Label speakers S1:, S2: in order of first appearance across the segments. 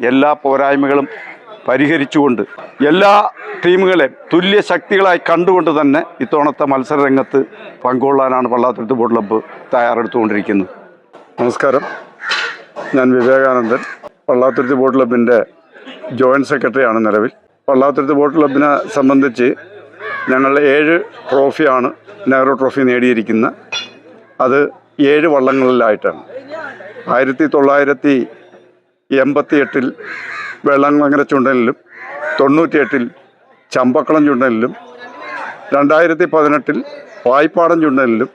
S1: എല്ലാ പോരായ്മകളും പരിഹരിച്ചുകൊണ്ട് എല്ലാ ടീമുകളെ തുല്യ ശക്തികളായി കണ്ടുകൊണ്ട് തന്നെ ഇത്തവണത്തെ മത്സരരംഗത്ത് പങ്കുകൊള്ളാനാണ് പള്ളാത്തുരുത്തി ബോട്ട് ക്ലബ്ബ് തയ്യാറെടുത്തുകൊണ്ടിരിക്കുന്നത്. നമസ്കാരം, ഞാൻ വിവേകാനന്ദൻ, പള്ളാത്തുരുത്തി ബോട്ട് ക്ലബിൻ്റെ ജോയിൻറ്റ് സെക്രട്ടറിയാണ് നിലവിൽ. പള്ളാത്തുരുത്തി ബോട്ട് ക്ലബിനെ സംബന്ധിച്ച് ഞങ്ങൾ 7 ട്രോഫിയാണ് നെഹ്റു ട്രോഫി നേടിയിരിക്കുന്നത്. അത് 7 വള്ളങ്ങളിലായിട്ടാണ്. 1988 വെള്ളംകുളങ്ങര ചുണ്ടനിലും 98 ചമ്പക്കുളം ചുണ്ടനിലും 2018 വായ്പാടം ചുണ്ടനിലും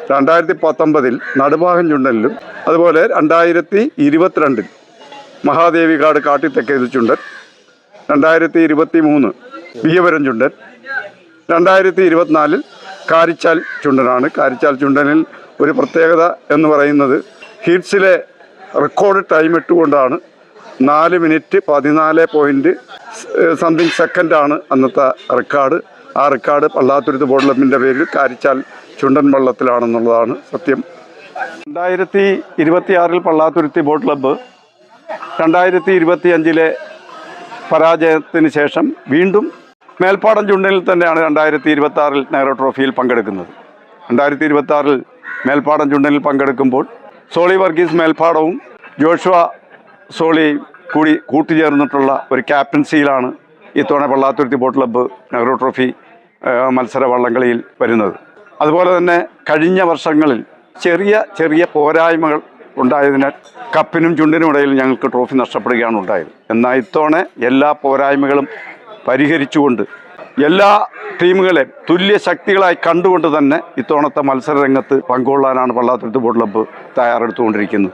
S1: 2019 നടുഭാഗം ചുണ്ടനിലും അതുപോലെ 2022 മഹാദേവികാട് കാട്ടിത്തെക്കേത് ചുണ്ടൻ, 2023 ബിയവരം ചുണ്ടൻ, 2024 കാരിച്ചാൽ ചുണ്ടനാണ്. കാരിച്ചാൽ ചുണ്ടനിൽ ഒരു പ്രത്യേകത എന്ന് പറയുന്നത് ഹീറ്റ്സിലെ റെക്കോർഡ് ടൈം ഇട്ടുകൊണ്ടാണ് 4 മിനിറ്റ് 14 സംതിങ് സെക്കൻഡാണ് അന്നത്തെ റെക്കോർഡ്. ആ റെക്കോർഡ് പള്ളാത്തുരുത്തി ബോട്ട് ക്ലബിൻ്റെ പേരിൽ കാരിച്ചാൽ ചുണ്ടൻ വള്ളത്തിലാണെന്നുള്ളതാണ് സത്യം. 2026 പള്ളാത്തുരുത്തി ബോട്ട് ക്ലബ്ബ് 2025 പരാജയത്തിന് ശേഷം വീണ്ടും മേൽപ്പാടം ചുണ്ടനിൽ തന്നെയാണ് 2026 നെഹ്റു ട്രോഫിയിൽ പങ്കെടുക്കുന്നത്. 2026 മേൽപ്പാടം ചുണ്ടനിൽ പങ്കെടുക്കുമ്പോൾ സോളി വർഗീസ് മേൽപ്പാടവും ജോഷുവ സോളി കൂടി കൂട്ടിച്ചേർന്നിട്ടുള്ള ഒരു ക്യാപ്റ്റൻസിയിലാണ് ഇത്തവണ Pallathuruthy boat club Nehru trophy മത്സര വള്ളംകളിയിൽ വരുന്നത്. അതുപോലെ തന്നെ കഴിഞ്ഞ വർഷങ്ങളിൽ ചെറിയ പോരായ്മകൾ ഉണ്ടായതിനാൽ കപ്പിനും ചുണ്ടിനും ഇടയിൽ ഞങ്ങൾക്ക് ട്രോഫി നഷ്ടപ്പെടുകയാണ് ഉണ്ടായത്. എന്നാൽ ഇത്തവണ എല്ലാ പോരായ്മകളും പരിഹരിച്ചുകൊണ്ട് എല്ലാ ടീമുകളെ തുല്യ ശക്തികളായി കണ്ടുകൊണ്ട് തന്നെ ഇത്തവണത്തെ മത്സരരംഗത്ത് പങ്കുകൊള്ളാനാണ് പള്ളാത്തുരുത്തി ബോട്ട് ക്ലബ്ബ് തയ്യാറെടുത്തുകൊണ്ടിരിക്കുന്നത്.